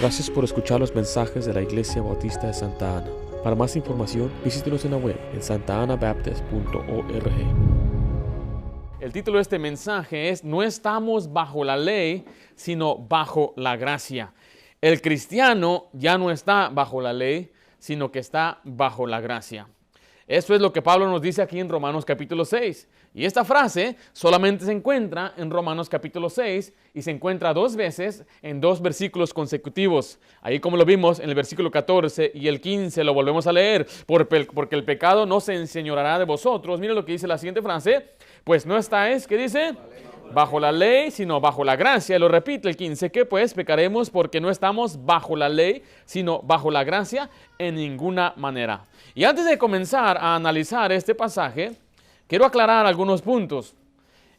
Gracias por escuchar los mensajes de la Iglesia Bautista de Santa Ana. Para más información, visítenos en la web en santaanabaptist.org. El título de este mensaje es No estamos bajo la ley, sino bajo la gracia. El cristiano ya no está bajo la ley, sino que está bajo la gracia. Eso es lo que Pablo nos dice aquí en Romanos capítulo 6. Y esta frase solamente se encuentra en Romanos capítulo 6 y se encuentra dos veces en dos versículos consecutivos. Ahí como lo vimos en el versículo 14 y el 15 lo volvemos a leer. Porque el pecado no se enseñoreará de vosotros. Miren lo que dice la siguiente frase. Pues no estáis, ¿qué dice? Bajo la ley, sino bajo la gracia. Lo repite el 15, que pues pecaremos porque no estamos bajo la ley, sino bajo la gracia en ninguna manera. Y antes de comenzar a analizar este pasaje, quiero aclarar algunos puntos.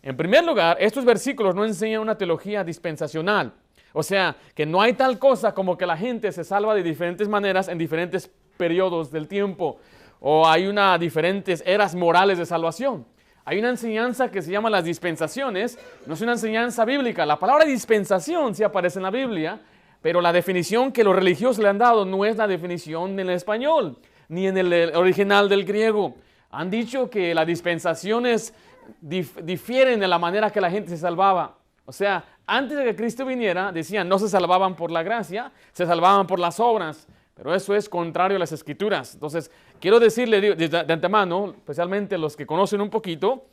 En primer lugar, estos versículos no enseñan una teología dispensacional. O sea, que no hay tal cosa como que la gente se salva de diferentes maneras en diferentes periodos del tiempo. O hay diferentes eras morales de salvación. Hay una enseñanza que se llama las dispensaciones. No es una enseñanza bíblica. La palabra dispensación sí aparece en la Biblia, pero la definición que los religiosos le han dado no es la definición en el español, ni en el original del griego. Han dicho que las dispensaciones difieren de la manera que la gente se salvaba. O sea, antes de que Cristo viniera, decían, no se salvaban por la gracia, se salvaban por las obras. Pero eso es contrario a las Escrituras. Entonces, quiero decirle de antemano, especialmente los que conocen un poquito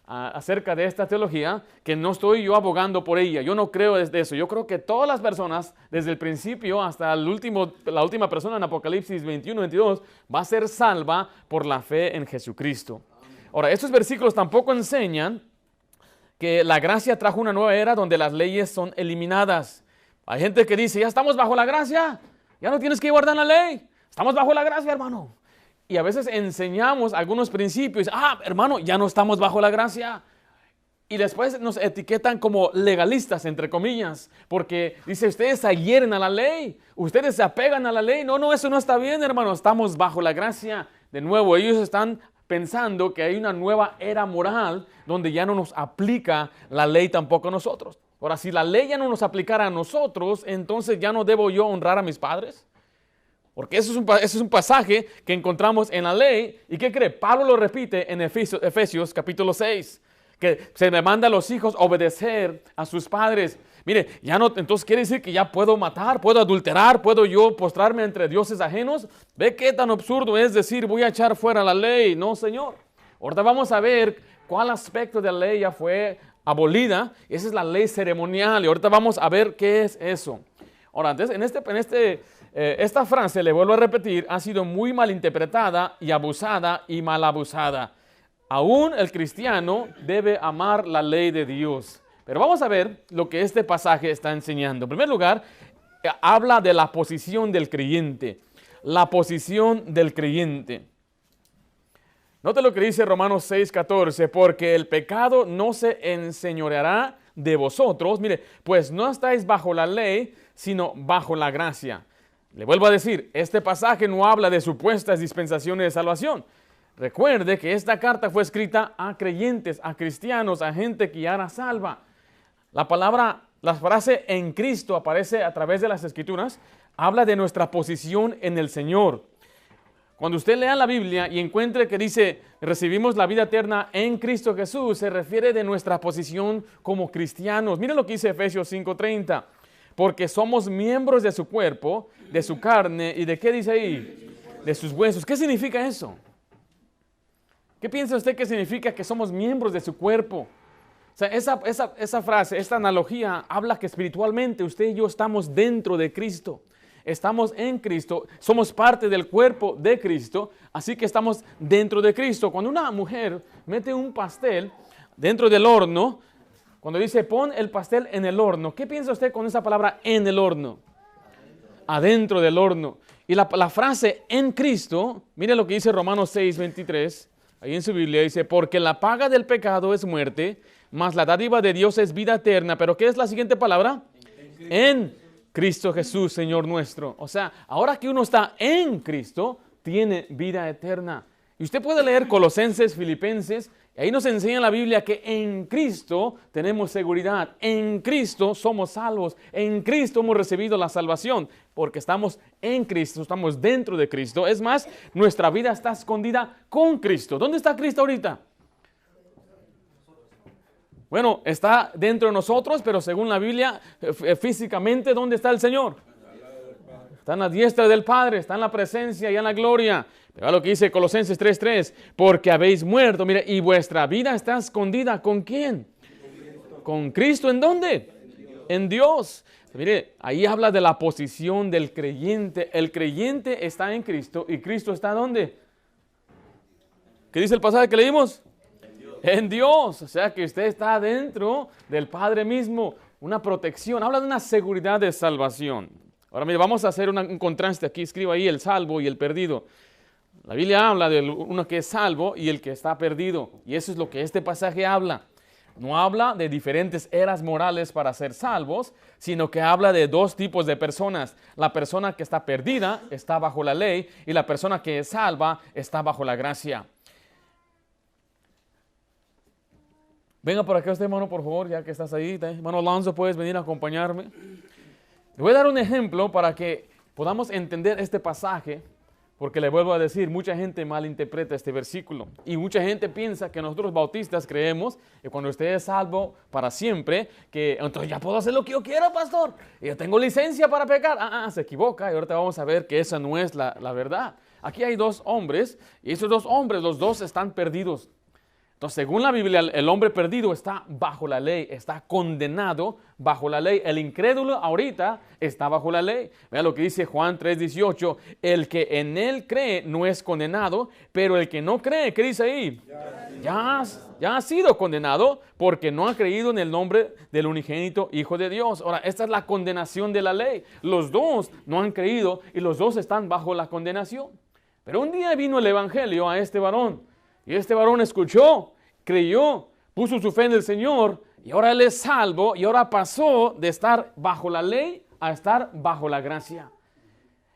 acerca de esta teología, que no estoy yo abogando por ella. Yo no creo de eso. Yo creo que todas las personas, desde el principio hasta la última persona en Apocalipsis 21-22, va a ser salva por la fe en Jesucristo. Ahora, estos versículos tampoco enseñan que la gracia trajo una nueva era donde las leyes son eliminadas. Hay gente que dice, ya estamos bajo la gracia, ya no tienes que guardar la ley, estamos bajo la gracia, hermano. Y a veces enseñamos algunos principios, hermano, ya no estamos bajo la gracia. Y después nos etiquetan como legalistas, entre comillas, porque dice, ustedes se adhieren a la ley, ustedes se apegan a la ley. No, eso no está bien, hermano, estamos bajo la gracia. De nuevo, ellos están pensando que hay una nueva era moral donde ya no nos aplica la ley tampoco a nosotros. Ahora, si la ley ya no nos aplicara a nosotros, entonces ya no debo yo honrar a mis padres. Porque eso es un pasaje que encontramos en la ley. ¿Y qué cree? Pablo lo repite en Efesios capítulo 6. Que se le manda a los hijos obedecer a sus padres. Mire, ya no, entonces quiere decir que ya puedo matar, puedo adulterar, puedo yo postrarme entre dioses ajenos. ¿Ve qué tan absurdo es decir voy a echar fuera la ley? No, Señor. Ahorita vamos a ver cuál aspecto de la ley ya fue abolida. Esa es la ley ceremonial y ahorita vamos a ver qué es eso. Ahora, antes, esta frase, le vuelvo a repetir, ha sido muy mal interpretada y abusada y mal abusada. Aún el cristiano debe amar la ley de Dios. Pero vamos a ver lo que este pasaje está enseñando. En primer lugar, habla de la posición del creyente. La posición del creyente. Note lo que dice Romanos 6:14, porque el pecado no se enseñoreará de vosotros. Mire, pues no estáis bajo la ley, sino bajo la gracia. Le vuelvo a decir, este pasaje no habla de supuestas dispensaciones de salvación. Recuerde que esta carta fue escrita a creyentes, a cristianos, a gente que ya era salva. La frase en Cristo aparece a través de las Escrituras, habla de nuestra posición en el Señor. Cuando usted lea la Biblia y encuentre que dice, recibimos la vida eterna en Cristo Jesús, se refiere de nuestra posición como cristianos. Miren lo que dice Efesios 5:30. Porque somos miembros de su cuerpo, de su carne, ¿y de qué dice ahí? De sus huesos. ¿Qué significa eso? ¿Qué piensa usted que significa que somos miembros de su cuerpo? O sea, esa frase, esta analogía, habla que espiritualmente usted y yo estamos dentro de Cristo. Estamos en Cristo, somos parte del cuerpo de Cristo, así que estamos dentro de Cristo. Cuando una mujer mete un pastel dentro del horno, cuando dice pon el pastel en el horno, ¿qué piensa usted con esa palabra en el horno? Adentro del horno. Y la frase en Cristo, mire lo que dice Romanos 6:23, ahí en su Biblia dice, porque la paga del pecado es muerte, mas la dádiva de Dios es vida eterna. ¿Pero qué es la siguiente palabra? En Cristo Jesús, Señor nuestro. O sea, ahora que uno está en Cristo, tiene vida eterna. Y usted puede leer Colosenses, Filipenses, Ahí nos enseña la Biblia que en Cristo tenemos seguridad, en Cristo somos salvos, en Cristo hemos recibido la salvación, porque estamos en Cristo, estamos dentro de Cristo. Es más, nuestra vida está escondida con Cristo. ¿Dónde está Cristo ahorita? Bueno, está dentro de nosotros, pero según la Biblia, físicamente, ¿dónde está el Señor? Está en la diestra del Padre, está en la presencia y en la gloria. Pero lo que dice Colosenses 3:3, porque habéis muerto, mire, y vuestra vida está escondida, ¿con quién? Con Cristo, ¿en dónde? En Dios. Mire, ahí habla de la posición del creyente. El creyente está en Cristo, ¿y Cristo está ¿dónde? ¿Qué dice el pasaje que leímos? En Dios. O sea que usted está dentro del Padre mismo, una protección, habla de una seguridad de salvación. Ahora mire, vamos a hacer un contraste aquí, escribo ahí el salvo y el perdido. La Biblia habla de uno que es salvo y el que está perdido. Y eso es lo que este pasaje habla. No habla de diferentes eras morales para ser salvos, sino que habla de dos tipos de personas. La persona que está perdida está bajo la ley y la persona que es salva está bajo la gracia. Venga por acá usted, hermano, por favor, ya que estás ahí. Hermano Alonso, ¿puedes venir a acompañarme? Le voy a dar un ejemplo para que podamos entender este pasaje. Porque le vuelvo a decir, mucha gente malinterpreta este versículo y mucha gente piensa que nosotros bautistas creemos que cuando usted es salvo para siempre, que entonces ya puedo hacer lo que yo quiera, pastor, y yo tengo licencia para pecar. Se equivoca y ahorita vamos a ver que esa no es la verdad. Aquí hay dos hombres y esos dos hombres, los dos están perdidos. Entonces, según la Biblia, el hombre perdido está bajo la ley, está condenado bajo la ley. El incrédulo ahorita está bajo la ley. Vea lo que dice Juan 3:18, el que en él cree no es condenado, pero el que no cree, ¿qué dice ahí? Ya ha sido condenado porque no ha creído en el nombre del unigénito Hijo de Dios. Ahora, esta es la condenación de la ley. Los dos no han creído y los dos están bajo la condenación. Pero un día vino el evangelio a este varón. Y este varón escuchó, creyó, puso su fe en el Señor y ahora él es salvo y ahora pasó de estar bajo la ley a estar bajo la gracia.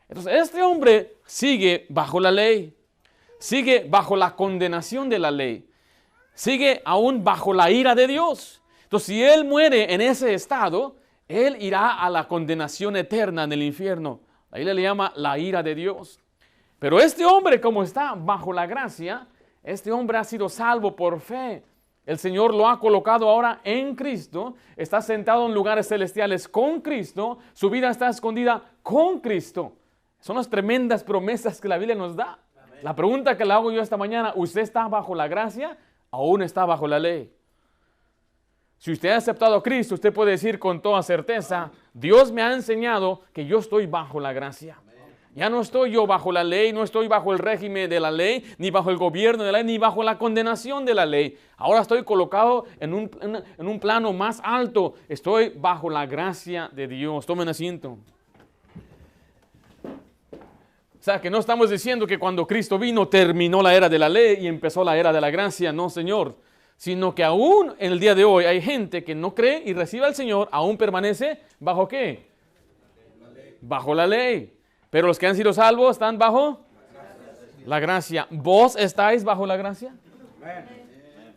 Entonces este hombre sigue bajo la ley, sigue bajo la condenación de la ley, sigue aún bajo la ira de Dios. Entonces si él muere en ese estado, él irá a la condenación eterna en el infierno. Ahí le llama la ira de Dios. Pero este hombre, como está bajo la gracia, este hombre ha sido salvo por fe. El Señor lo ha colocado ahora en Cristo. Está sentado en lugares celestiales con Cristo. Su vida está escondida con Cristo. Son las tremendas promesas que la Biblia nos da. Amén. La pregunta que le hago yo esta mañana, ¿usted está bajo la gracia? ¿Aún está bajo la ley? Si usted ha aceptado a Cristo, usted puede decir con toda certeza, Dios me ha enseñado que yo estoy bajo la gracia. Ya no estoy yo bajo la ley, no estoy bajo el régimen de la ley, ni bajo el gobierno de la ley, ni bajo la condenación de la ley. Ahora estoy colocado en un plano más alto. Estoy bajo la gracia de Dios. Tomen asiento. O sea, que no estamos diciendo que cuando Cristo vino terminó la era de la ley y empezó la era de la gracia. No, Señor. Sino que aún en el día de hoy hay gente que no cree y recibe al Señor, aún permanece ¿bajo qué? Bajo la ley. Pero los que han sido salvos están bajo la gracia. ¿Vos estáis bajo la gracia?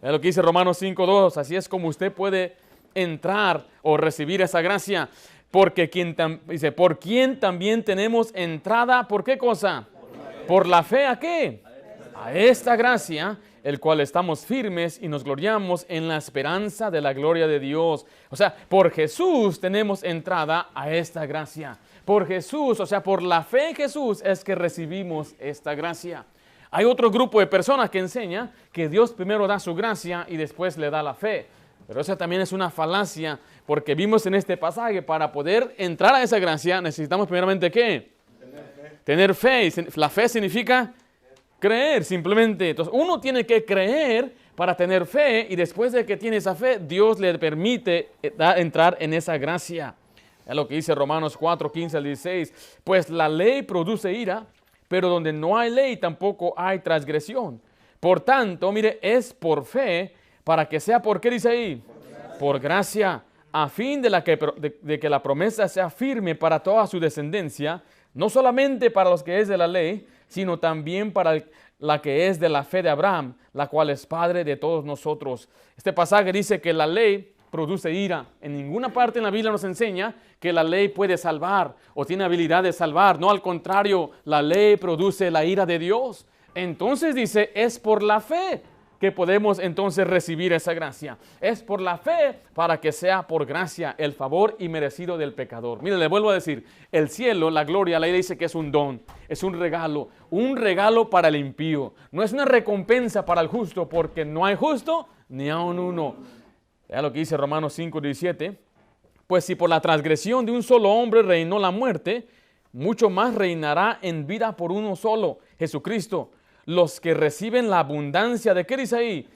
Es lo que dice Romanos 5:2. Así es como usted puede entrar o recibir esa gracia. Porque dice, por quien también tenemos entrada, ¿por qué cosa? Por la fe, ¿a qué? A esta gracia, el cual estamos firmes y nos gloriamos en la esperanza de la gloria de Dios. O sea, por Jesús tenemos entrada a esta gracia. Por Jesús, o sea, por la fe en Jesús es que recibimos esta gracia. Hay otro grupo de personas que enseña que Dios primero da su gracia y después le da la fe. Pero esa también es una falacia, porque vimos en este pasaje, para poder entrar a esa gracia necesitamos primeramente ¿qué? Tener fe. La fe significa creer simplemente. Entonces uno tiene que creer para tener fe y después de que tiene esa fe, Dios le permite entrar en esa gracia. Es lo que dice Romanos 4:15-16. Pues la ley produce ira, pero donde no hay ley tampoco hay transgresión. Por tanto, mire, es por fe, para que sea, ¿por qué dice ahí? Por gracia, a fin de que la promesa sea firme para toda su descendencia, no solamente para los que es de la ley, sino también para la que es de la fe de Abraham, la cual es padre de todos nosotros. Este pasaje dice que la ley produce ira. En ninguna parte en la Biblia nos enseña que la ley puede salvar o tiene habilidad de salvar. No, al contrario, la ley produce la ira de Dios. Entonces dice, es por la fe que podemos entonces recibir esa gracia. Es por la fe para que sea por gracia el favor inmerecido del pecador. Mire, le vuelvo a decir, el cielo, la gloria, la ley dice que es un don, es un regalo para el impío. No es una recompensa para el justo, porque no hay justo ni aun uno. Vea lo que dice Romanos 5:17. Pues si por la transgresión de un solo hombre reinó la muerte, mucho más reinará en vida por uno solo, Jesucristo. Los que reciben la abundancia de, ¿qué dice ahí?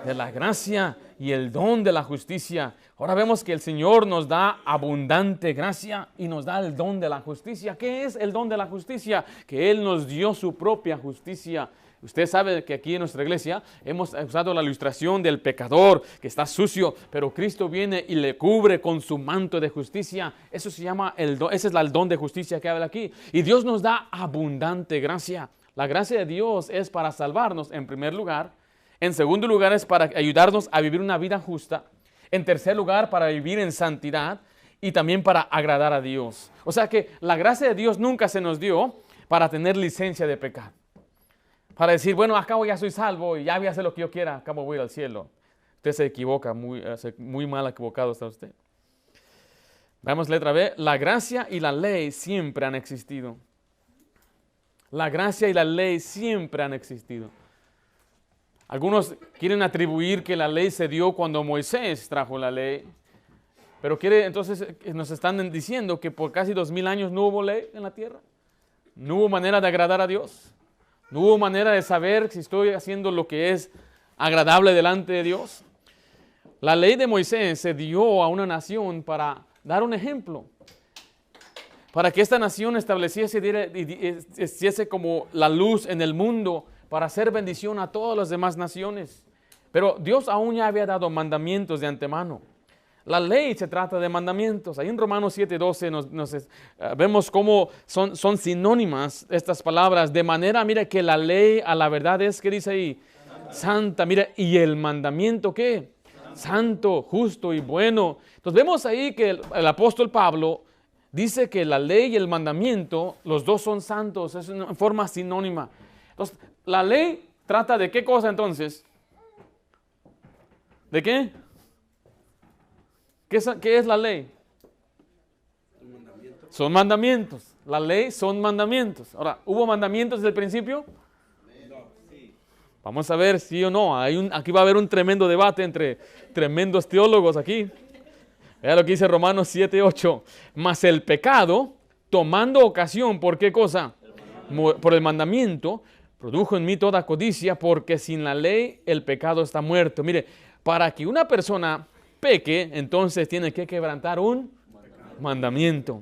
De la gracia y el don de la justicia. Ahora vemos que el Señor nos da abundante gracia y nos da el don de la justicia. ¿Qué es el don de la justicia? Que Él nos dio su propia justicia. Usted sabe que aquí en nuestra iglesia hemos usado la ilustración del pecador que está sucio, pero Cristo viene y le cubre con su manto de justicia. Eso se llama el don, ese es el don de justicia que habla aquí. Y Dios nos da abundante gracia. La gracia de Dios es para salvarnos en primer lugar. En segundo lugar es para ayudarnos a vivir una vida justa. En tercer lugar, para vivir en santidad y también para agradar a Dios. O sea que la gracia de Dios nunca se nos dio para tener licencia de pecar. Para decir, bueno, acabo ya soy salvo y ya voy a hacer lo que yo quiera, acabo voy a ir al cielo. Usted se equivoca, muy mal equivocado está usted. Vamos, letra B. La gracia y la ley siempre han existido. La gracia y la ley siempre han existido. Algunos quieren atribuir que la ley se dio cuando Moisés trajo la ley. Pero entonces nos están diciendo que por casi 2000 años no hubo ley en la tierra. No hubo manera de agradar a Dios. No hubo manera de saber si estoy haciendo lo que es agradable delante de Dios. La ley de Moisés se dio a una nación para dar un ejemplo. Para que esta nación estableciese como la luz en el mundo para hacer bendición a todas las demás naciones. Pero Dios aún ya había dado mandamientos de antemano. La ley se trata de mandamientos. Ahí en Romanos 7:12 vemos cómo son sinónimas estas palabras. De manera, mira, que la ley a la verdad es, ¿qué dice ahí? Santa, mira, y el mandamiento, ¿qué? Santo, justo y bueno. Entonces vemos ahí que el apóstol Pablo dice que la ley y el mandamiento, los dos son santos, es una forma sinónima. Entonces, la ley trata de qué cosa entonces? ¿De qué? ¿Qué es la ley? Son mandamientos. La ley son mandamientos. Ahora, ¿hubo mandamientos desde el principio? Vamos a ver sí o no. Aquí va a haber un tremendo debate entre tremendos teólogos aquí. Vea lo que dice Romanos 7:8. Mas el pecado, tomando ocasión, ¿por qué cosa? Por el mandamiento, produjo en mí toda codicia, porque sin la ley el pecado está muerto. Mire, para que una persona peque, entonces tiene que quebrantar un mandamiento.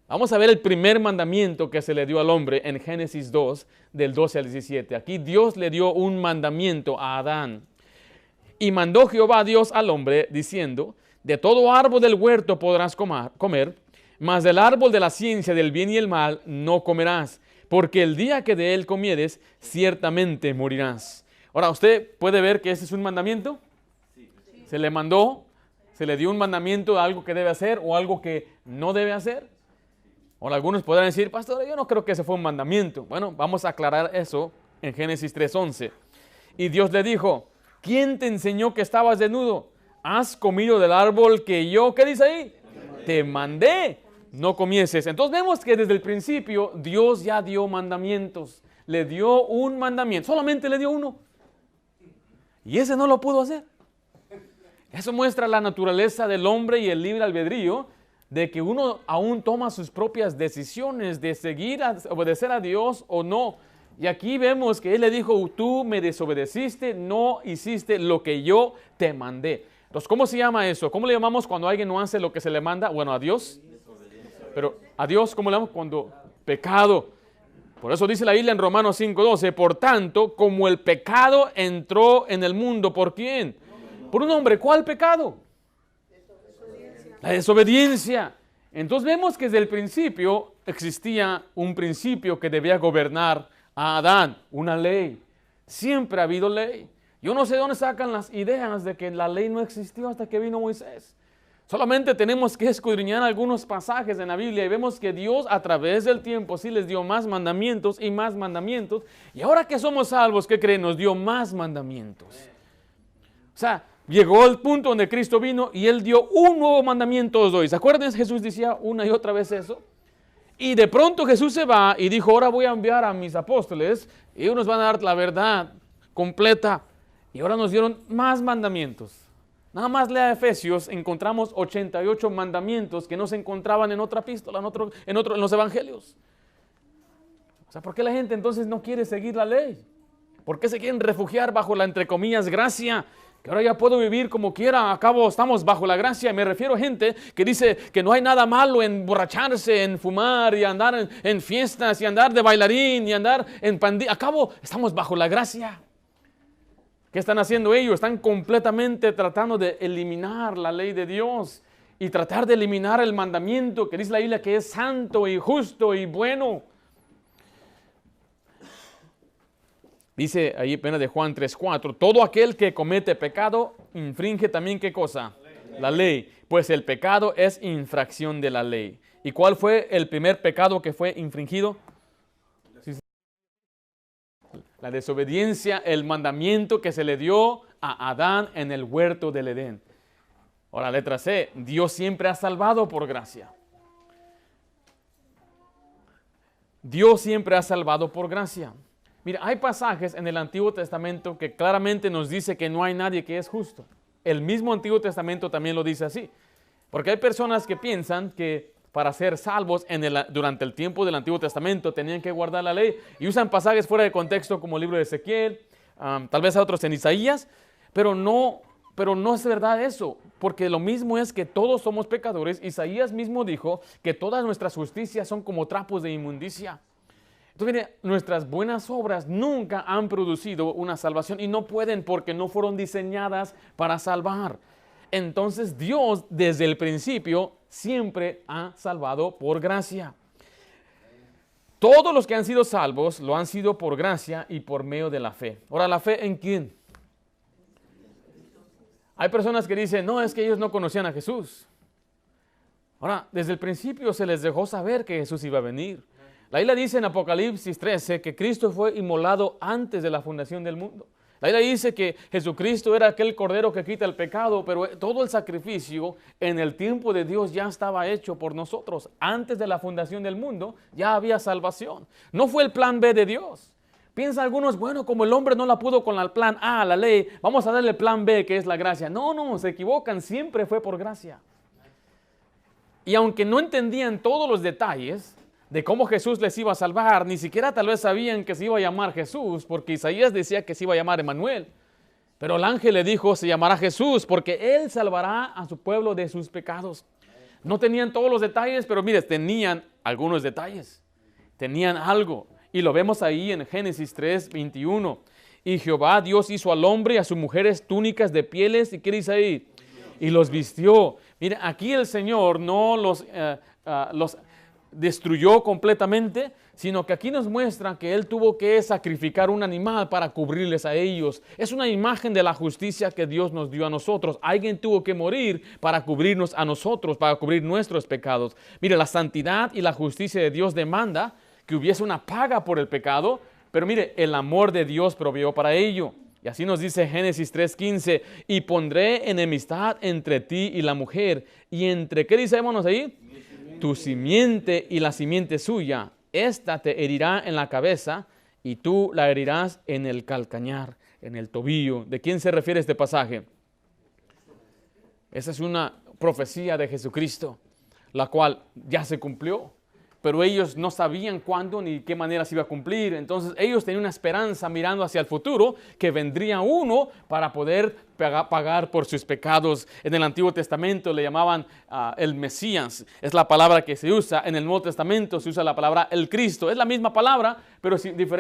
Vamos a ver el primer mandamiento que se le dio al hombre en Génesis 2, del 12 al 17. Aquí Dios le dio un mandamiento a Adán. Y mandó Jehová Dios al hombre, diciendo: de todo árbol del huerto podrás comer, mas del árbol de la ciencia del bien y el mal no comerás, porque el día que de él comieres, ciertamente morirás. Ahora, ¿usted puede ver que ese es un mandamiento? Se le mandó, se le dio un mandamiento de algo que debe hacer o algo que no debe hacer. Ahora, algunos podrán decir: pastor, yo no creo que ese fue un mandamiento. Bueno, vamos a aclarar eso en Génesis 3:11. Y Dios le dijo: ¿quién te enseñó que estabas desnudo? ¿Has comido del árbol que yo, qué dice ahí? Te mandé, no comieses. Entonces vemos que desde el principio Dios ya dio mandamientos. Le dio un mandamiento, solamente le dio uno. Y ese no lo pudo hacer. Eso muestra la naturaleza del hombre y el libre albedrío, de que uno aún toma sus propias decisiones de obedecer a Dios o no. Y aquí vemos que Él le dijo: tú me desobedeciste, no hiciste lo que yo te mandé. Entonces, ¿cómo se llama eso? ¿Cómo le llamamos cuando alguien no hace lo que se le manda? Bueno, a Dios. Pero a Dios, ¿cómo le llamamos? Cuando pecado. Por eso dice la Biblia en Romanos 5:12: por tanto, como el pecado entró en el mundo, ¿por quién? Por un hombre. ¿Cuál pecado? La desobediencia. Entonces vemos que desde el principio existía un principio que debía gobernar a Adán, una ley. Siempre ha habido ley. Yo no sé de dónde sacan las ideas de que la ley no existió hasta que vino Moisés. Solamente tenemos que escudriñar algunos pasajes en la Biblia y vemos que Dios a través del tiempo sí les dio más mandamientos y más mandamientos. Y ahora que somos salvos, ¿qué creen? Nos dio más mandamientos. O sea, llegó el punto donde Cristo vino y Él dio un nuevo mandamiento os doy. ¿Se acuerdan? Jesús decía una y otra vez eso. Y de pronto Jesús se va y dijo, ahora voy a enviar a mis apóstoles y ellos nos van a dar la verdad completa. Y ahora nos dieron más mandamientos. Nada más lea Efesios, encontramos 88 mandamientos que no se encontraban en otra epístola, en los evangelios. O sea, ¿por qué la gente entonces no quiere seguir la ley? ¿Por qué se quieren refugiar bajo la, entre comillas, gracia? Que ahora ya puedo vivir como quiera, a cabo estamos bajo la gracia. Me refiero a gente que dice que no hay nada malo en emborracharse, en fumar y andar en fiestas y andar de bailarín y andar en pandilla. A cabo estamos bajo la gracia. ¿Qué están haciendo ellos? Están completamente tratando de eliminar la ley de Dios y tratar de eliminar el mandamiento que dice la Biblia que es santo y justo y bueno. Dice ahí apenas de Juan 3:4, todo aquel que comete pecado infringe también ¿qué cosa? La ley. Pues el pecado es infracción de la ley. ¿Y cuál fue el primer pecado que fue infringido? La desobediencia, el mandamiento que se le dio a Adán en el huerto del Edén. Ahora, letra C, Dios siempre ha salvado por gracia. Dios siempre ha salvado por gracia. Mira, hay pasajes en el Antiguo Testamento que claramente nos dice que no hay nadie que es justo. El mismo Antiguo Testamento también lo dice así. Porque hay personas que piensan que para ser salvos durante el tiempo del Antiguo Testamento tenían que guardar la ley y usan pasajes fuera de contexto como el libro de Ezequiel, tal vez a otros en Isaías, pero no es verdad eso, porque lo mismo es que todos somos pecadores. Isaías mismo dijo que todas nuestras justicias son como trapos de inmundicia. Entonces, mire, nuestras buenas obras nunca han producido una salvación y no pueden porque no fueron diseñadas para salvar. Entonces Dios desde el principio siempre ha salvado por gracia. Todos los que han sido salvos lo han sido por gracia y por medio de la fe. Ahora, ¿la fe en quién? Hay personas que dicen, no, es que ellos no conocían a Jesús. Ahora, desde el principio se les dejó saber que Jesús iba a venir. La Biblia dice en Apocalipsis 13 que Cristo fue inmolado antes de la fundación del mundo. La Biblia dice que Jesucristo era aquel cordero que quita el pecado, pero todo el sacrificio en el tiempo de Dios ya estaba hecho por nosotros. Antes de la fundación del mundo ya había salvación. No fue el plan B de Dios. Piensan algunos, bueno, como el hombre no la pudo con el plan A, la ley, vamos a darle el plan B, que es la gracia. No, se equivocan, siempre fue por gracia. Y aunque no entendían todos los detalles de cómo Jesús les iba a salvar, ni siquiera tal vez sabían que se iba a llamar Jesús, porque Isaías decía que se iba a llamar Emmanuel. Pero el ángel le dijo, se llamará Jesús, porque Él salvará a su pueblo de sus pecados. No tenían todos los detalles, pero mire, tenían algunos detalles. Tenían algo. Y lo vemos ahí en Génesis 3:21. Y Jehová Dios hizo al hombre y a sus mujeres túnicas de pieles. ¿Y qué dice ahí? Y los vistió. Mire, aquí el Señor no los destruyó completamente, sino que aquí nos muestra que Él tuvo que sacrificar un animal para cubrirles a ellos. Es una imagen de la justicia que Dios nos dio a nosotros. Alguien tuvo que morir para cubrirnos a nosotros, para cubrir nuestros pecados. Mire, la santidad y la justicia de Dios demanda que hubiese una paga por el pecado, pero mire, el amor de Dios proveyó para ello. Y así nos dice Génesis 3:15, y pondré enemistad entre ti y la mujer, y entre, ¿qué dice, hermanos, ahí? Tu simiente y la simiente suya, esta te herirá en la cabeza, y tú la herirás en el calcañar, en el tobillo. ¿De quién se refiere este pasaje? Esa es una profecía de Jesucristo, la cual ya se cumplió. Pero ellos no sabían cuándo ni qué manera se iba a cumplir. Entonces ellos tenían una esperanza mirando hacia el futuro, que vendría uno para poder pagar por sus pecados. En el Antiguo Testamento le llamaban el Mesías. Es la palabra que se usa. En el Nuevo Testamento se usa la palabra el Cristo. Es la misma palabra, pero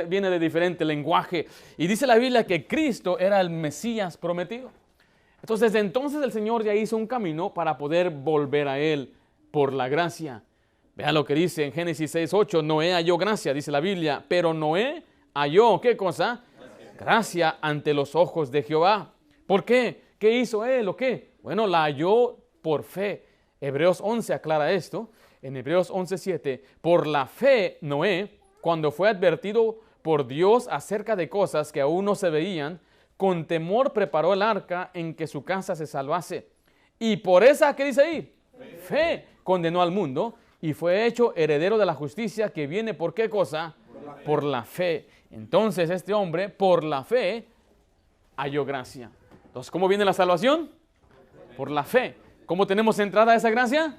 viene de diferente lenguaje. Y dice la Biblia que Cristo era el Mesías prometido. Entonces, desde entonces el Señor ya hizo un camino para poder volver a Él por la gracia. Vean lo que dice en Génesis 6:8, Noé halló gracia, dice la Biblia, pero Noé halló, ¿qué cosa? Gracia ante los ojos de Jehová. ¿Por qué? ¿Qué hizo él o qué? Bueno, la halló por fe. Hebreos 11 aclara esto. En Hebreos 11:7, por la fe, Noé, cuando fue advertido por Dios acerca de cosas que aún no se veían, con temor preparó el arca en que su casa se salvase. Y por esa, ¿qué dice ahí? Fe condenó al mundo y fue hecho heredero de la justicia que viene ¿por qué cosa? Por la fe. Entonces este hombre, por la fe, halló gracia. Entonces, ¿cómo viene la salvación? Por la fe. ¿Cómo tenemos entrada a esa gracia?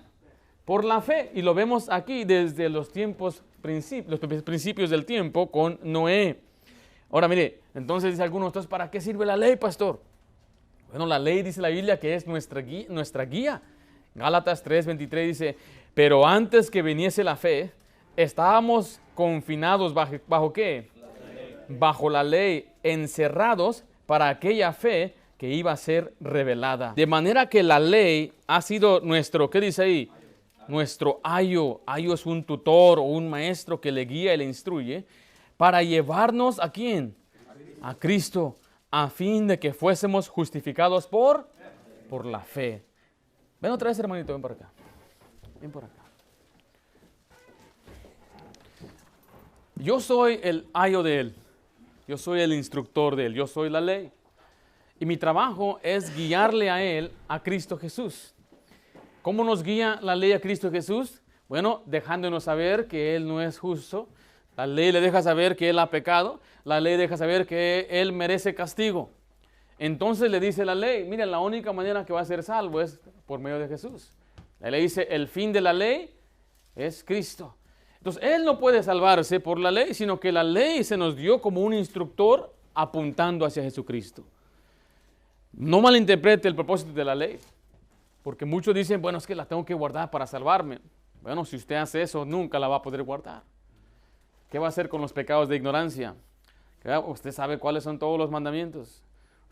Por la fe. Y lo vemos aquí desde los principios del tiempo con Noé. Ahora mire, entonces dice algunos, entonces ¿para qué sirve la ley, pastor? Bueno, la ley dice la Biblia que es nuestra guía. Gálatas 3:23 dice, pero antes que viniese la fe, estábamos confinados ¿bajo qué? Bajo la ley, encerrados para aquella fe que iba a ser revelada. De manera que la ley ha sido nuestro, ¿qué dice ahí? Nuestro ayo. Ayo es un tutor o un maestro que le guía y le instruye para llevarnos ¿a quién? A Cristo, a fin de que fuésemos justificados por la fe. Ven otra vez, hermanito, ven por acá. Ven por acá. Yo soy el ayo de él. Yo soy el instructor de él. Yo soy la ley. Y mi trabajo es guiarle a él a Cristo Jesús. ¿Cómo nos guía la ley a Cristo Jesús? Bueno, dejándonos saber que él no es justo. La ley le deja saber que él ha pecado. La ley deja saber que él merece castigo. Entonces le dice la ley, mira, la única manera que va a ser salvo es por medio de Jesús. La ley dice, el fin de la ley es Cristo. Entonces, él no puede salvarse por la ley, sino que la ley se nos dio como un instructor apuntando hacia Jesucristo. No malinterprete el propósito de la ley, porque muchos dicen, bueno, es que la tengo que guardar para salvarme. Bueno, si usted hace eso, nunca la va a poder guardar. ¿Qué va a hacer con los pecados de ignorancia? Usted sabe cuáles son todos los mandamientos.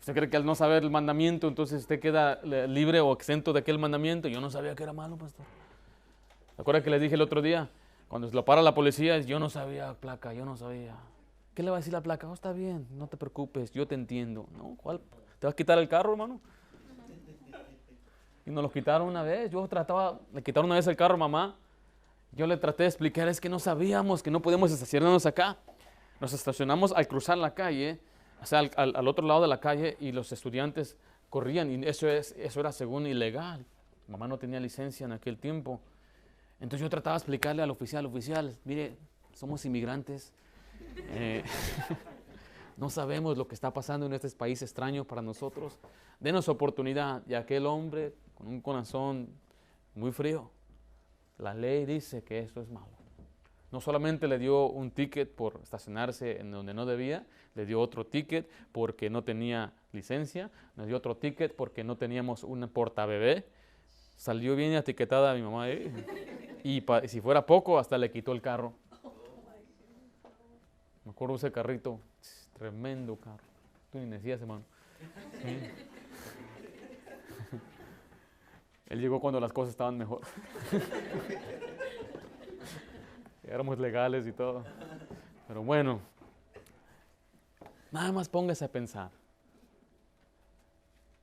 ¿Usted cree que al no saber el mandamiento, entonces usted queda libre o exento de aquel mandamiento? Yo no sabía que era malo, pastor. ¿Se acuerda que les dije el otro día? Cuando lo para la policía, yo no sabía placa, yo no sabía. ¿Qué le va a decir la placa? Oh, está bien, no te preocupes, yo te entiendo. ¿No? ¿Cuál? ¿Te vas a quitar el carro, hermano? Y nos lo quitaron una vez. Le quitaron una vez el carro a mamá. Yo le traté de explicar, es que no sabíamos que no podemos estacionarnos acá. Nos estacionamos al cruzar la calle, o sea, al otro lado de la calle, y los estudiantes corrían, y eso era según ilegal. Mamá no tenía licencia en aquel tiempo. Entonces yo trataba de explicarle al oficial, mire, somos inmigrantes, no sabemos lo que está pasando en este país extraño para nosotros, denos oportunidad. Y aquel hombre con un corazón muy frío, la ley dice que esto es malo. No solamente le dio un ticket por estacionarse en donde no debía, le dio otro ticket porque no tenía licencia, nos dio otro ticket porque no teníamos un portabebé. Salió bien etiquetada a mi mamá, y si fuera poco, hasta le quitó el carro. Me acuerdo ese carrito, tremendo carro. Tú ni decías, hermano. ¿Sí? Él llegó cuando las cosas estaban mejor. Éramos legales y todo. Pero bueno, nada más póngase a pensar.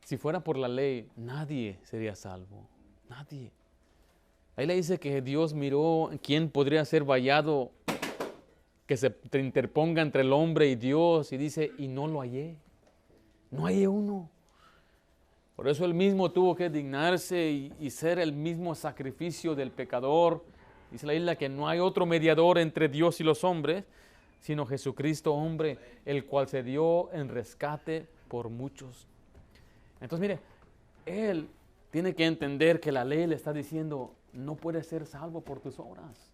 Si fuera por la ley, nadie sería salvo. Nadie. Ahí le dice que Dios miró quién podría ser vallado, que se interponga entre el hombre y Dios, y dice, y no lo hallé. No hallé uno. Por eso él mismo tuvo que dignarse y ser el mismo sacrificio del pecador. Dice la Biblia que no hay otro mediador entre Dios y los hombres, sino Jesucristo hombre, el cual se dio en rescate por muchos. Entonces mire, él tiene que entender que la ley le está diciendo, no puedes ser salvo por tus obras.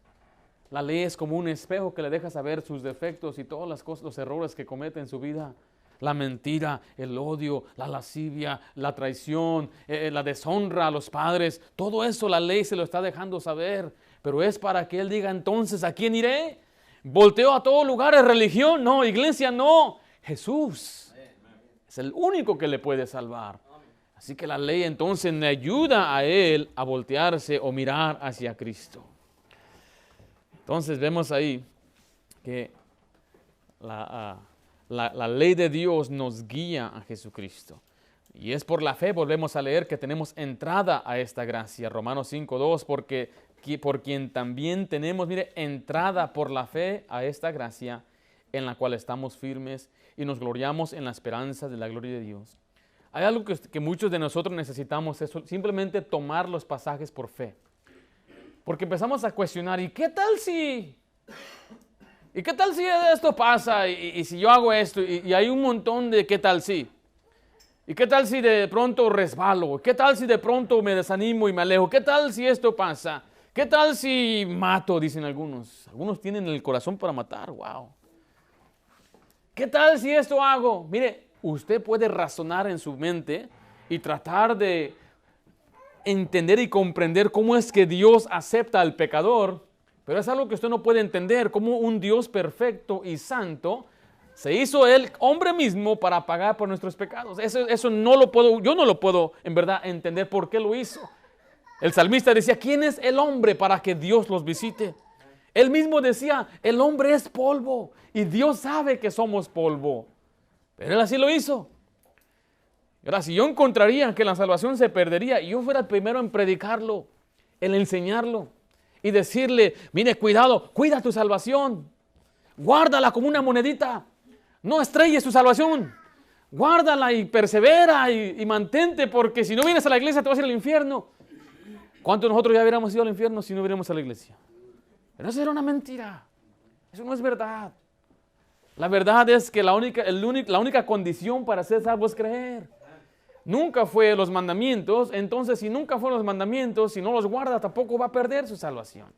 La ley es como un espejo que le deja saber sus defectos y todas las cosas, los errores que comete en su vida. La mentira, el odio, la lascivia, la traición, la deshonra a los padres. Todo eso la ley se lo está dejando saber. Pero es para que él diga, entonces, ¿a quién iré? ¿Volteo a todo lugar? ¿Es religión? No, iglesia, no. Jesús es el único que le puede salvar. Así que la ley entonces le ayuda a él a voltearse o mirar hacia Cristo. Entonces vemos ahí que la ley de Dios nos guía a Jesucristo. Y es por la fe, volvemos a leer, que tenemos entrada a esta gracia. Romanos 5:2, porque por quien también tenemos, mire, entrada por la fe a esta gracia, en la cual estamos firmes y nos gloriamos en la esperanza de la gloria de Dios. Hay algo que muchos de nosotros necesitamos, es simplemente tomar los pasajes por fe. Porque empezamos a cuestionar, ¿y qué tal si esto pasa? ¿Y si yo hago esto? Y hay un montón de ¿qué tal si? ¿Y qué tal si de pronto resbalo? ¿Qué tal si de pronto me desanimo y me alejo? ¿Qué tal si esto pasa? ¿Qué tal si mato? Dicen algunos. Algunos tienen el corazón para matar. Wow. ¿Qué tal si esto hago? Mire, usted puede razonar en su mente y tratar de entender y comprender cómo es que Dios acepta al pecador, pero es algo que usted no puede entender, cómo un Dios perfecto y santo se hizo Él hombre mismo para pagar por nuestros pecados. Eso no lo puedo, yo no lo puedo en verdad entender por qué lo hizo. El salmista decía, ¿quién es el hombre para que Dios los visite? Él mismo decía, el hombre es polvo y Dios sabe que somos polvo. Pero Él así lo hizo. Ahora, si yo encontraría que la salvación se perdería, y yo fuera el primero en predicarlo, en enseñarlo y decirle, mire, cuidado, cuida tu salvación. Guárdala como una monedita. No estrelles tu salvación. Guárdala y persevera y mantente, porque si no vienes a la iglesia te vas a ir al infierno. ¿Cuántos de nosotros ya hubiéramos ido al infierno si no hubiéramos a la iglesia? Pero eso era una mentira. Eso no es verdad. La verdad es que la única condición para ser salvo es creer. Nunca fue los mandamientos. Entonces, si nunca fueron los mandamientos, si no los guarda, tampoco va a perder su salvación.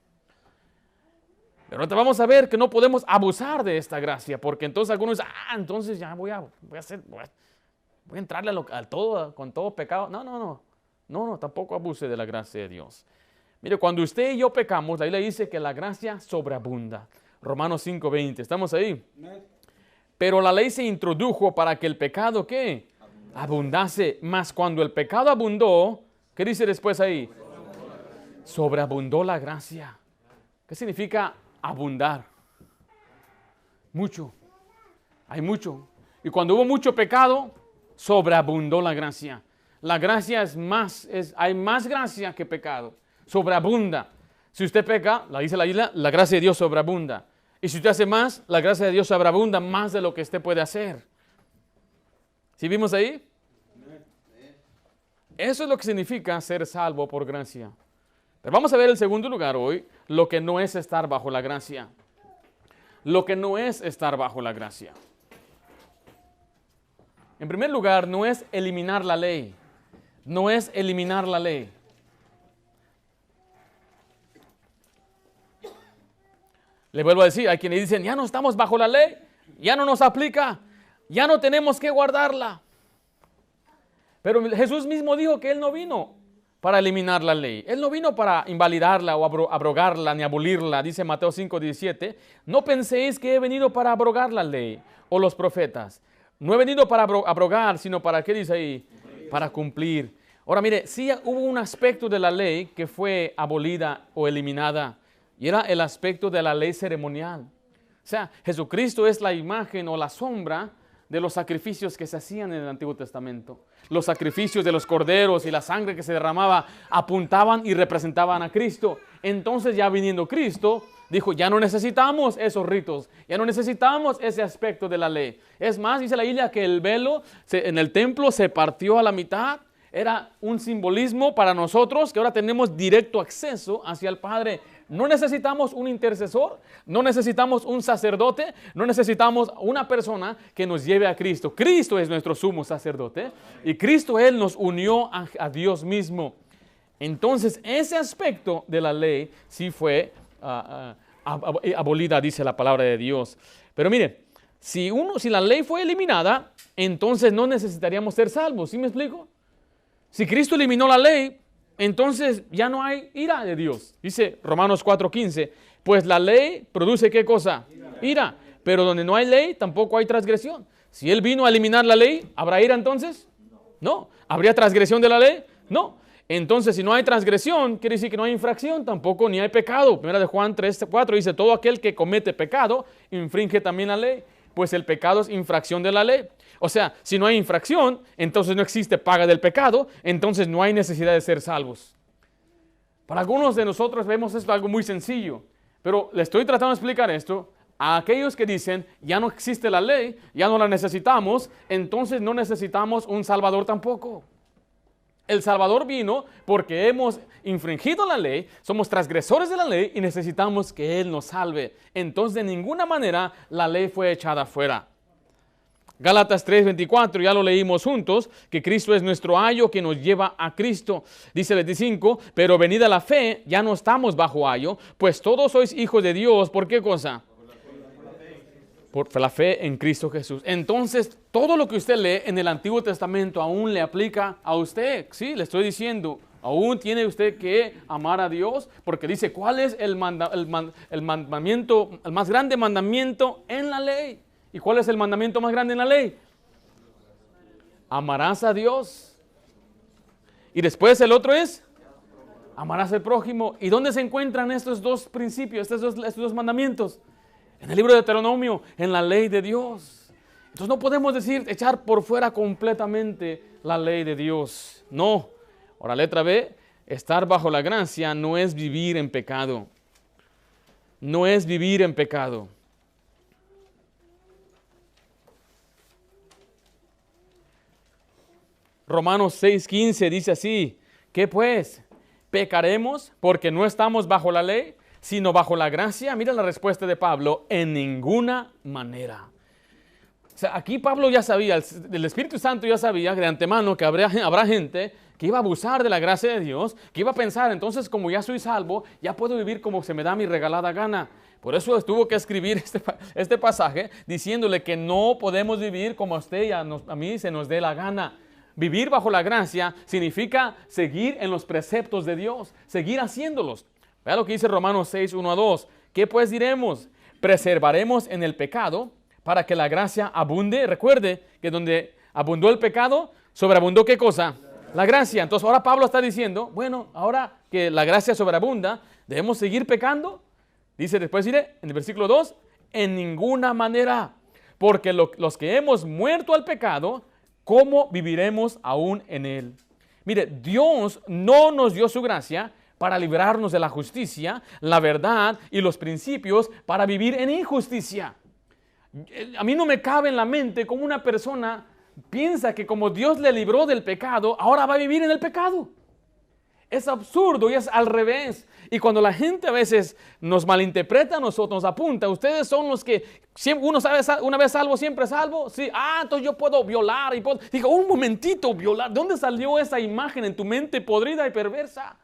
Pero ahorita vamos a ver que no podemos abusar de esta gracia, porque entonces algunos dicen, entonces ya voy a entrarle con todo pecado. No, tampoco abuse de la gracia de Dios. Mire, cuando usted y yo pecamos, la Biblia dice que la gracia sobreabunda. Romanos 5:20, ¿estamos ahí? Pero la ley se introdujo para que el pecado, ¿qué? Abundase. Mas cuando el pecado abundó, ¿qué dice después ahí? Sobreabundó la gracia. ¿Qué significa abundar? Mucho. Hay mucho. Y cuando hubo mucho pecado, sobreabundó la gracia. La gracia hay más gracia que pecado. Sobreabunda. Si usted peca, dice la Biblia, la gracia de Dios sobreabunda. Y si usted hace más, la gracia de Dios sobreabunda más de lo que usted puede hacer. ¿Sí vimos ahí? Eso es lo que significa ser salvo por gracia. Pero vamos a ver el segundo lugar hoy, lo que no es estar bajo la gracia. Lo que no es estar bajo la gracia. En primer lugar, no es eliminar la ley. No es eliminar la ley. Le vuelvo a decir, hay quienes dicen, ya no estamos bajo la ley, ya no nos aplica, ya no tenemos que guardarla. Pero Jesús mismo dijo que Él no vino para eliminar la ley. Él no vino para invalidarla o abrogarla ni abolirla. Dice Mateo 5:17, no penséis que he venido para abrogar la ley o los profetas. No he venido para abrogar, sino para, ¿qué dice ahí? Para cumplir. Ahora mire, sí hubo un aspecto de la ley que fue abolida o eliminada. Y era el aspecto de la ley ceremonial. O sea, Jesucristo es la imagen o la sombra de los sacrificios que se hacían en el Antiguo Testamento. Los sacrificios de los corderos y la sangre que se derramaba apuntaban y representaban a Cristo. Entonces ya viniendo Cristo, dijo, ya no necesitamos esos ritos, ya no necesitamos ese aspecto de la ley. Es más, dice la Biblia que el velo en el templo se partió a la mitad. Era un simbolismo para nosotros que ahora tenemos directo acceso hacia el Padre. No necesitamos un intercesor, no necesitamos un sacerdote, no necesitamos una persona que nos lleve a Cristo. Cristo es nuestro sumo sacerdote y Cristo Él nos unió a Dios mismo. Entonces ese aspecto de la ley sí fue abolida, dice la palabra de Dios. Pero mire, si la ley fue eliminada, entonces no necesitaríamos ser salvos. ¿Sí me explico? Si Cristo eliminó la ley, entonces ya no hay ira de Dios. Dice Romanos 4:15, pues la ley produce ¿qué cosa? Ira. Pero donde no hay ley, tampoco hay transgresión. Si Él vino a eliminar la ley, ¿habrá ira entonces? No. ¿Habría transgresión de la ley? No. Entonces, si no hay transgresión, quiere decir que no hay infracción, tampoco ni hay pecado. Primera de Juan 3:4 dice, todo aquel que comete pecado, infringe también la ley. pues el pecado es infracción de la ley. O sea, si no hay infracción, entonces no existe paga del pecado, entonces no hay necesidad de ser salvos. Para algunos de nosotros vemos esto algo muy sencillo, pero le estoy tratando de explicar esto a aquellos que dicen, ya no existe la ley, ya no la necesitamos, entonces no necesitamos un Salvador tampoco. El Salvador vino porque hemos infringido la ley, somos transgresores de la ley y necesitamos que Él nos salve. Entonces, de ninguna manera la ley fue echada fuera. Gálatas 3:24, ya lo leímos juntos, que Cristo es nuestro ayo que nos lleva a Cristo. Dice el 25, pero venida la fe, ya no estamos bajo ayo, pues todos sois hijos de Dios. ¿Por qué cosa? Por la fe en Cristo Jesús. Entonces, todo lo que usted lee en el Antiguo Testamento aún le aplica a usted. Sí, le estoy diciendo, aún tiene usted que amar a Dios, porque dice, ¿cuál es el mandamiento, el más grande mandamiento en la ley? ¿Y cuál es el mandamiento más grande en la ley? Amarás a Dios. Y después el otro es, amarás al prójimo. ¿Y dónde se encuentran estos dos principios, estos dos mandamientos? En el libro de Deuteronomio, en la ley de Dios. Entonces no podemos decir, echar por fuera completamente la ley de Dios. No. Ahora, letra B, estar bajo la gracia no es vivir en pecado. No es vivir en pecado. Romanos 6:15 dice así, ¿qué pues? ¿Pecaremos porque no estamos bajo la ley, sino bajo la gracia? Mira la respuesta de Pablo, en ninguna manera. O sea, aquí Pablo ya sabía, el Espíritu Santo ya sabía de antemano que habrá gente que iba a abusar de la gracia de Dios, que iba a pensar, entonces como ya soy salvo, ya puedo vivir como se me da mi regalada gana. Por eso tuvo que escribir este pasaje diciéndole que no podemos vivir como a usted y a mí se nos dé la gana. Vivir bajo la gracia significa seguir en los preceptos de Dios, seguir haciéndolos. Vea lo que dice Romanos 6:1-2. ¿Qué pues diremos? ¿Preservaremos en el pecado para que la gracia abunde? Recuerde que donde abundó el pecado, sobreabundó ¿qué cosa? La gracia. Entonces ahora Pablo está diciendo, bueno, ahora que la gracia sobreabunda, ¿debemos seguir pecando? Dice después, mire, en el versículo 2, en ninguna manera, porque los que hemos muerto al pecado, ¿cómo viviremos aún en él? Mire, Dios no nos dio su gracia para librarnos de la justicia, la verdad y los principios para vivir en injusticia. A mí no me cabe en la mente cómo una persona piensa que como Dios le libró del pecado, ahora va a vivir en el pecado. Es absurdo y es al revés. Y cuando la gente a veces nos malinterpreta a nosotros, nos apunta, ustedes son los que uno sabe una vez salvo, siempre salvo. Sí, entonces yo puedo violar y puedo. Digo, un momentito, violar. ¿De dónde salió esa imagen en tu mente podrida y perversa?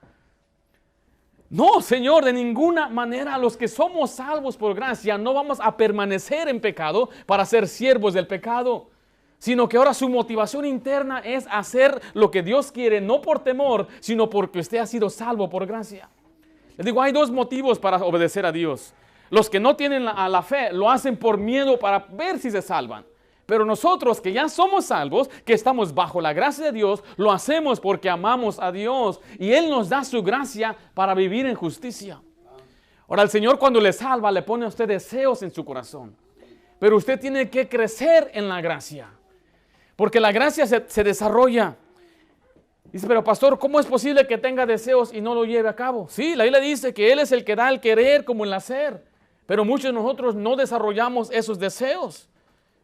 No, Señor, de ninguna manera. Los que somos salvos por gracia no vamos a permanecer en pecado para ser siervos del pecado, sino que ahora su motivación interna es hacer lo que Dios quiere, no por temor, sino porque usted ha sido salvo por gracia. Les digo, hay dos motivos para obedecer a Dios. Los que no tienen la fe lo hacen por miedo para ver si se salvan. Pero nosotros que ya somos salvos, que estamos bajo la gracia de Dios, lo hacemos porque amamos a Dios. Y Él nos da su gracia para vivir en justicia. Ahora, el Señor cuando le salva, le pone a usted deseos en su corazón. Pero usted tiene que crecer en la gracia. Porque la gracia se desarrolla. Dice, pero pastor, ¿cómo es posible que tenga deseos y no lo lleve a cabo? Sí, la Biblia dice que Él es el que da el querer como el hacer. Pero muchos de nosotros no desarrollamos esos deseos.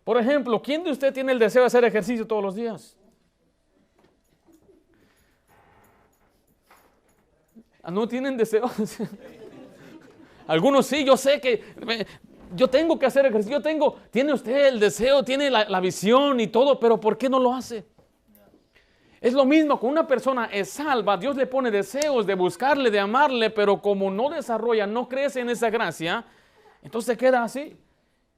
Por ejemplo, ¿quién de usted tiene el deseo de hacer ejercicio todos los días? ¿No tienen deseos? Algunos sí, yo sé que yo tengo que hacer ejercicio, tiene usted el deseo, tiene la visión y todo, pero ¿por qué no lo hace? Es lo mismo, cuando una persona es salva, Dios le pone deseos de buscarle, de amarle, pero como no desarrolla, no crece en esa gracia, entonces se queda así.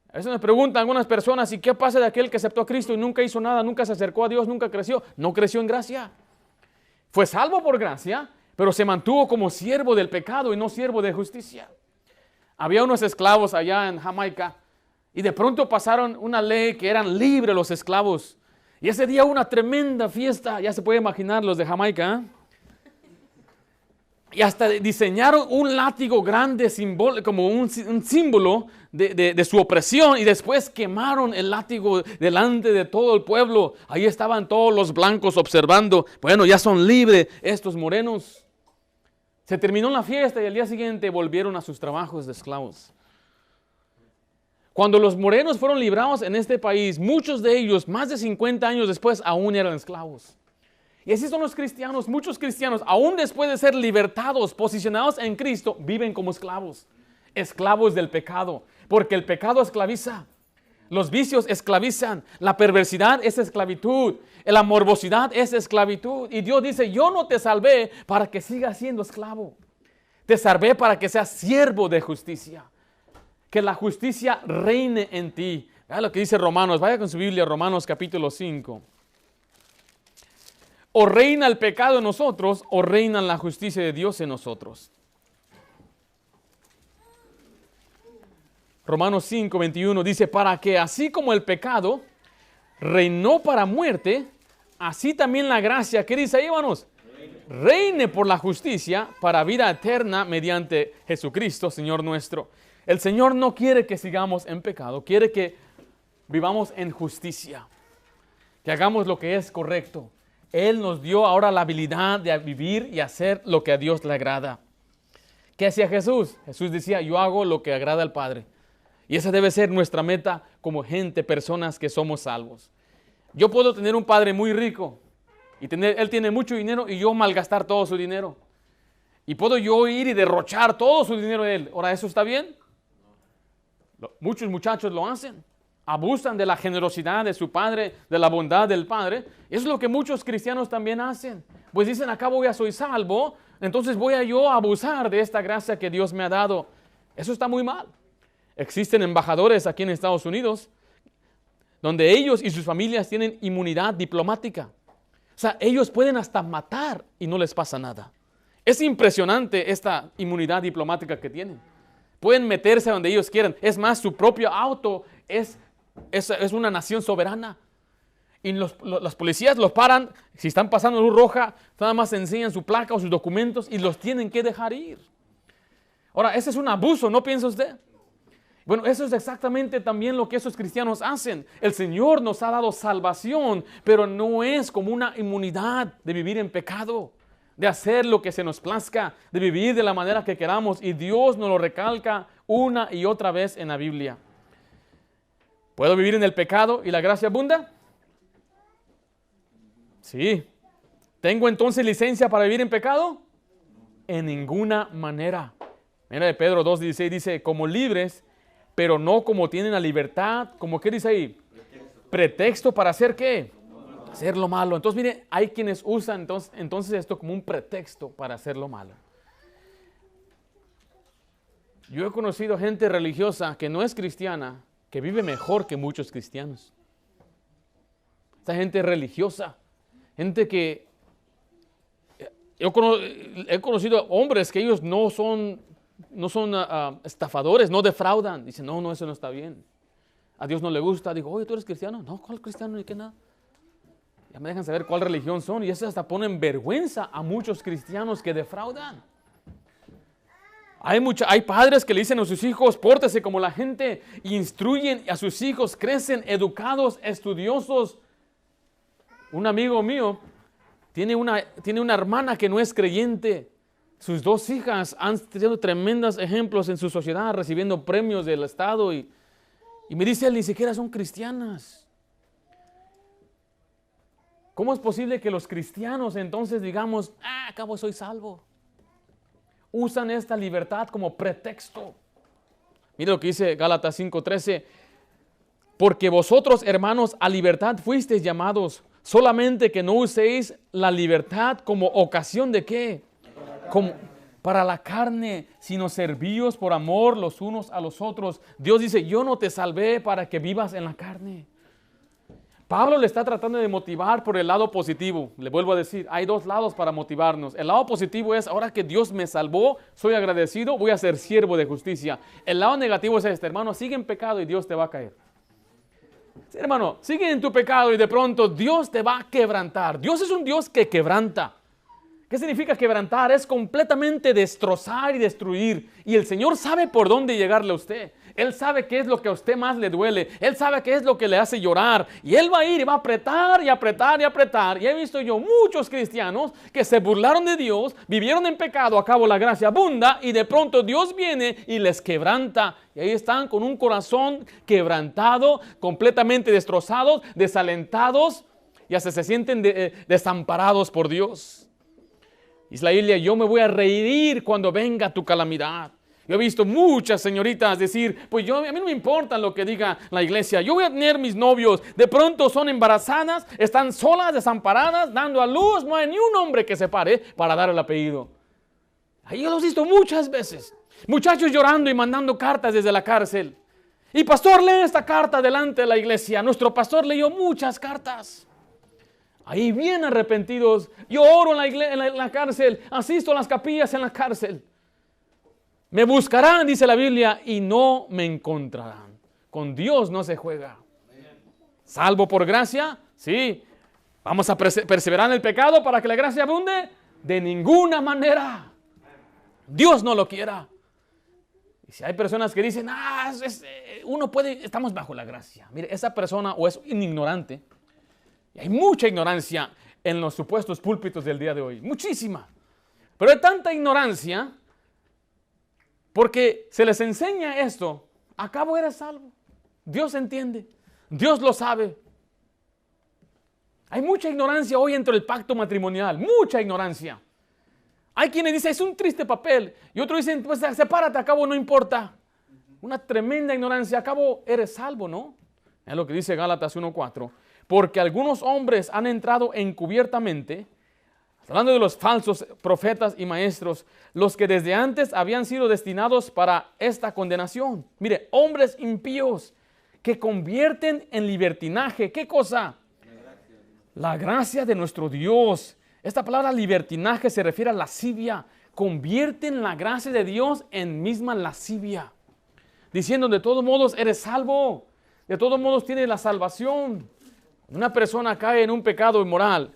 A veces me preguntan algunas personas, ¿y qué pasa de aquel que aceptó a Cristo y nunca hizo nada, nunca se acercó a Dios, nunca creció? No creció en gracia. Fue salvo por gracia, pero se mantuvo como siervo del pecado y no siervo de justicia. Había unos esclavos allá en Jamaica y de pronto pasaron una ley que eran libres los esclavos. Y ese día una tremenda fiesta, ya se puede imaginar los de Jamaica, ¿eh? Y hasta diseñaron un látigo grande, como un símbolo de su opresión. Y después quemaron el látigo delante de todo el pueblo. Ahí estaban todos los blancos observando. Bueno, ya son libres estos morenos. Se terminó la fiesta y al día siguiente volvieron a sus trabajos de esclavos. Cuando los morenos fueron librados en este país, muchos de ellos, más de 50 años después, aún eran esclavos. Y así son los cristianos. Muchos cristianos, aún después de ser libertados, posicionados en Cristo, viven como esclavos. Esclavos del pecado. Porque el pecado esclaviza. Los vicios esclavizan. La perversidad es esclavitud. La morbosidad es esclavitud. Y Dios dice, yo no te salvé para que sigas siendo esclavo. Te salvé para que seas siervo de justicia. Que la justicia reine en ti. Vea lo que dice Romanos. Vaya con su Biblia, Romanos capítulo 5. O reina el pecado en nosotros, o reina la justicia de Dios en nosotros. Romanos 5, 21 dice, para que así como el pecado reinó para muerte, así también la gracia, ¿qué dice ahí, hermanos? Reine por la justicia para vida eterna mediante Jesucristo, Señor nuestro. El Señor no quiere que sigamos en pecado, quiere que vivamos en justicia, que hagamos lo que es correcto. Él nos dio ahora la habilidad de vivir y hacer lo que a Dios le agrada. ¿Qué hacía Jesús? Jesús decía, yo hago lo que agrada al Padre. Y esa debe ser nuestra meta como gente, personas que somos salvos. Yo puedo tener un padre muy rico y él tiene mucho dinero y yo malgastar todo su dinero. Y puedo yo ir y derrochar todo su dinero de él. Ahora, ¿eso está bien? Muchos muchachos lo hacen. Abusan de la generosidad de su padre, de la bondad del padre. Eso es lo que muchos cristianos también hacen. Pues dicen, a cabo ya soy salvo, entonces voy a yo abusar de esta gracia que Dios me ha dado. Eso está muy mal. Existen embajadores aquí en Estados Unidos donde ellos y sus familias tienen inmunidad diplomática. O sea, ellos pueden hasta matar y no les pasa nada. Es impresionante esta inmunidad diplomática que tienen. Pueden meterse donde ellos quieran. Es más, su propio auto es una nación soberana. Y los policías los paran. Si están pasando luz roja, nada más enseñan su placa o sus documentos y los tienen que dejar ir. Ahora, ese es un abuso, ¿no piensa usted? Bueno, eso es exactamente también lo que esos cristianos hacen. El Señor nos ha dado salvación, pero no es como una inmunidad de vivir en pecado, de hacer lo que se nos plazca, de vivir de la manera que queramos. Y Dios nos lo recalca una y otra vez en la Biblia. ¿Puedo vivir en el pecado y la gracia abunda? Sí. ¿Tengo entonces licencia para vivir en pecado? En ninguna manera. Mira de Pedro 2:16 dice, como libres, pero no como tienen la libertad. ¿Cómo qué dice ahí? Pretexto para hacer ¿qué? Hacer lo malo. Entonces, mire, hay quienes usan entonces esto como un pretexto para hacer lo malo. Yo he conocido gente religiosa que no es cristiana, que vive mejor que muchos cristianos. Esta gente religiosa, gente que... He conocido hombres que ellos no son estafadores, no defraudan. Dicen, no, eso no está bien. A Dios no le gusta. Digo, oye, ¿tú eres cristiano? No, ¿cuál cristiano? Ni qué nada. Ya me dejan saber cuál religión son. Y eso hasta pone en vergüenza a muchos cristianos que defraudan. Hay padres que le dicen a sus hijos, pórtese como la gente. Instruyen a sus hijos, crecen educados, estudiosos. Un amigo mío tiene una hermana que no es creyente. Sus dos hijas han tenido tremendos ejemplos en su sociedad, recibiendo premios del Estado. Y me dice él, ni siquiera son cristianas. ¿Cómo es posible que los cristianos entonces digamos, acabo soy salvo? Usan esta libertad como pretexto. Mire lo que dice Gálatas 5:13. Porque vosotros, hermanos, a libertad fuisteis llamados, solamente que no uséis la libertad como ocasión de ¿qué? Como para la carne, sino servíos por amor los unos a los otros. Dios dice, yo no te salvé para que vivas en la carne. Pablo le está tratando de motivar por el lado positivo. Le vuelvo a decir, hay dos lados para motivarnos. El lado positivo es, ahora que Dios me salvó, soy agradecido, voy a ser siervo de justicia. El lado negativo es este, hermano, sigue en pecado y Dios te va a caer. Sí, hermano, sigue en tu pecado y de pronto Dios te va a quebrantar. Dios es un Dios que quebranta. ¿Qué significa quebrantar? Es completamente destrozar y destruir. Y el Señor sabe por dónde llegarle a usted. Él sabe qué es lo que a usted más le duele. Él sabe qué es lo que le hace llorar. Y Él va a ir y va a apretar y apretar y apretar. Y he visto yo muchos cristianos que se burlaron de Dios, vivieron en pecado, a cabo la gracia abunda, y de pronto Dios viene y les quebranta. Y ahí están con un corazón quebrantado, completamente destrozados, desalentados, y hasta se sienten desamparados por Dios. Dice la Biblia, yo me voy a reír cuando venga tu calamidad. Yo he visto muchas señoritas decir, pues a mí no me importa lo que diga la iglesia, yo voy a tener mis novios, de pronto son embarazadas, están solas, desamparadas, dando a luz, no hay ni un hombre que se pare para dar el apellido. Ahí yo los he visto muchas veces, muchachos llorando y mandando cartas desde la cárcel. Y pastor, lee esta carta delante de la iglesia. Nuestro pastor leyó muchas cartas. Ahí bien arrepentidos, yo oro en la cárcel, asisto a las capillas en la cárcel. Me buscarán, dice la Biblia, y no me encontrarán. Con Dios no se juega. ¿Salvo por gracia? Sí. ¿Vamos a perseverar en el pecado para que la gracia abunde? De ninguna manera. Dios no lo quiera. Y si hay personas que dicen, uno puede, estamos bajo la gracia. Mire, esa persona o es un ignorante. Y hay mucha ignorancia en los supuestos púlpitos del día de hoy. Muchísima. Pero hay tanta ignorancia porque se les enseña esto. A cabo eres salvo. Dios entiende. Dios lo sabe. Hay mucha ignorancia hoy entre el pacto matrimonial. Mucha ignorancia. Hay quienes dicen, es un triste papel. Y otros dicen, pues sepárate, a cabo no importa. Una tremenda ignorancia. A cabo eres salvo, ¿no? Es lo que dice Gálatas 1:4. Porque algunos hombres han entrado encubiertamente, hablando de los falsos profetas y maestros, los que desde antes habían sido destinados para esta condenación. Mire, hombres impíos que convierten en libertinaje. ¿Qué cosa? La gracia de nuestro Dios. Esta palabra libertinaje se refiere a lascivia. Convierten la gracia de Dios en misma lascivia. Diciendo, de todos modos eres salvo. De todos modos tienes la salvación. Una persona cae en un pecado inmoral,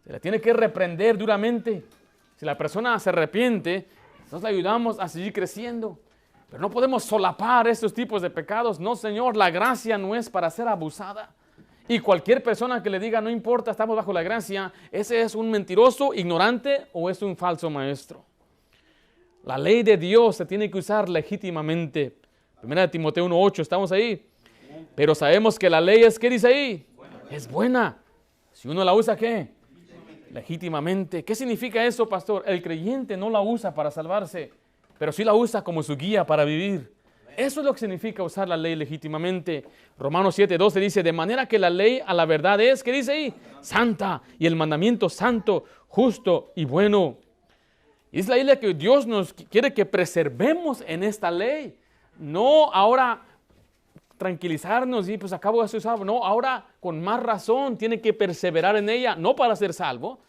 se la tiene que reprender duramente. Si la persona se arrepiente, entonces le ayudamos a seguir creciendo. Pero no podemos solapar estos tipos de pecados. No, Señor, la gracia no es para ser abusada. Y cualquier persona que le diga, no importa, estamos bajo la gracia, ese es un mentiroso, ignorante o es un falso maestro. La ley de Dios se tiene que usar legítimamente. 1 Timoteo 1:8, estamos ahí. Pero sabemos que la ley es, ¿qué dice ahí? Es buena. Si uno la usa, ¿qué? Legítimamente. ¿Qué significa eso, pastor? El creyente no la usa para salvarse, pero sí la usa como su guía para vivir. Eso es lo que significa usar la ley legítimamente. Romanos 7:12 dice, de manera que la ley a la verdad es, ¿qué dice ahí? Santa. Y el mandamiento santo, justo y bueno. Y es la idea que Dios nos quiere que preservemos en esta ley. No ahora tranquilizarnos y pues acabo de ser salvo. No, ahora con más razón tiene que perseverar en ella, no para ser salvo,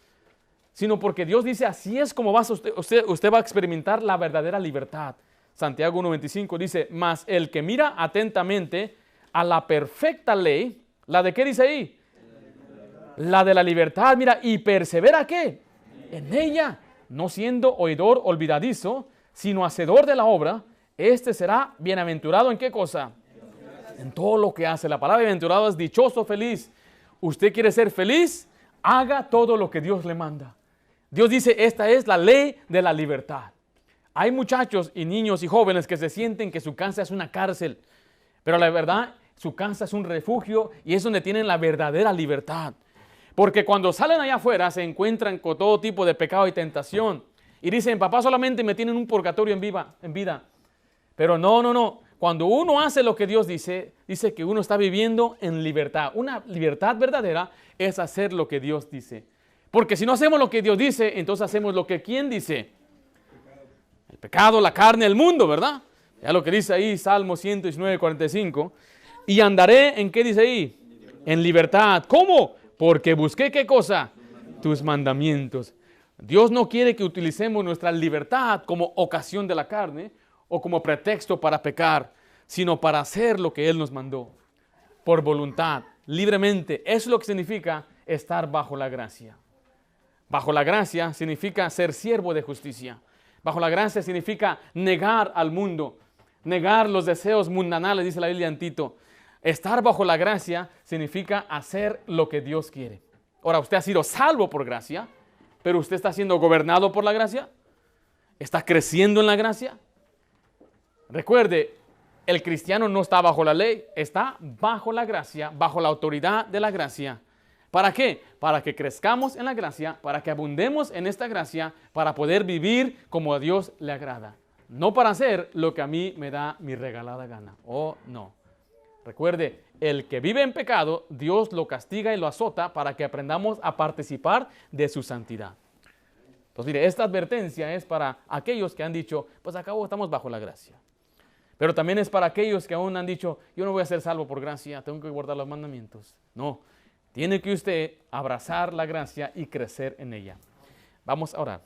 sino porque Dios dice, así es como usted va a experimentar la verdadera libertad. Santiago 1:25 dice, mas el que mira atentamente a la perfecta ley, ¿la de qué dice ahí? La de la libertad, mira, y persevera, ¿qué? En ella, no siendo oidor olvidadizo, sino hacedor de la obra, este será bienaventurado ¿en qué cosa? En todo lo que hace. La palabra bienaventurado es dichoso, feliz. Usted quiere ser feliz, haga todo lo que Dios le manda. Dios dice, esta es la ley de la libertad. Hay muchachos y niños y jóvenes que se sienten que su casa es una cárcel, pero la verdad, su casa es un refugio y es donde tienen la verdadera libertad. Porque cuando salen allá afuera se encuentran con todo tipo de pecado y tentación y dicen, papá, solamente me tienen un purgatorio en vida. Pero no. Cuando uno hace lo que Dios dice que uno está viviendo en libertad. Una libertad verdadera es hacer lo que Dios dice. Porque si no hacemos lo que Dios dice, entonces hacemos lo que ¿quién dice? El pecado, la carne, el mundo, ¿verdad? Ya lo que dice ahí, Salmo 119:45. Y andaré, ¿en qué dice ahí? En libertad. ¿Cómo? Porque busqué, ¿qué cosa? Tus mandamientos. Dios no quiere que utilicemos nuestra libertad como ocasión de la carne, o como pretexto para pecar, sino para hacer lo que Él nos mandó, por voluntad, libremente. Eso es lo que significa estar bajo la gracia. Bajo la gracia significa ser siervo de justicia. Bajo la gracia significa negar al mundo, negar los deseos mundanales, dice la Biblia en Tito. Estar bajo la gracia significa hacer lo que Dios quiere. Ahora, usted ha sido salvo por gracia, pero usted está siendo gobernado por la gracia. ¿Está creciendo en la gracia? Recuerde, el cristiano no está bajo la ley, está bajo la gracia, bajo la autoridad de la gracia. ¿Para qué? Para que crezcamos en la gracia, para que abundemos en esta gracia, para poder vivir como a Dios le agrada. No para hacer lo que a mí me da mi regalada gana. Oh, no. Recuerde, el que vive en pecado, Dios lo castiga y lo azota para que aprendamos a participar de su santidad. Entonces, mire, esta advertencia es para aquellos que han dicho, pues acabo, estamos bajo la gracia. Pero también es para aquellos que aún han dicho, yo no voy a ser salvo por gracia, tengo que guardar los mandamientos. No, tiene que usted abrazar la gracia y crecer en ella. Vamos a orar.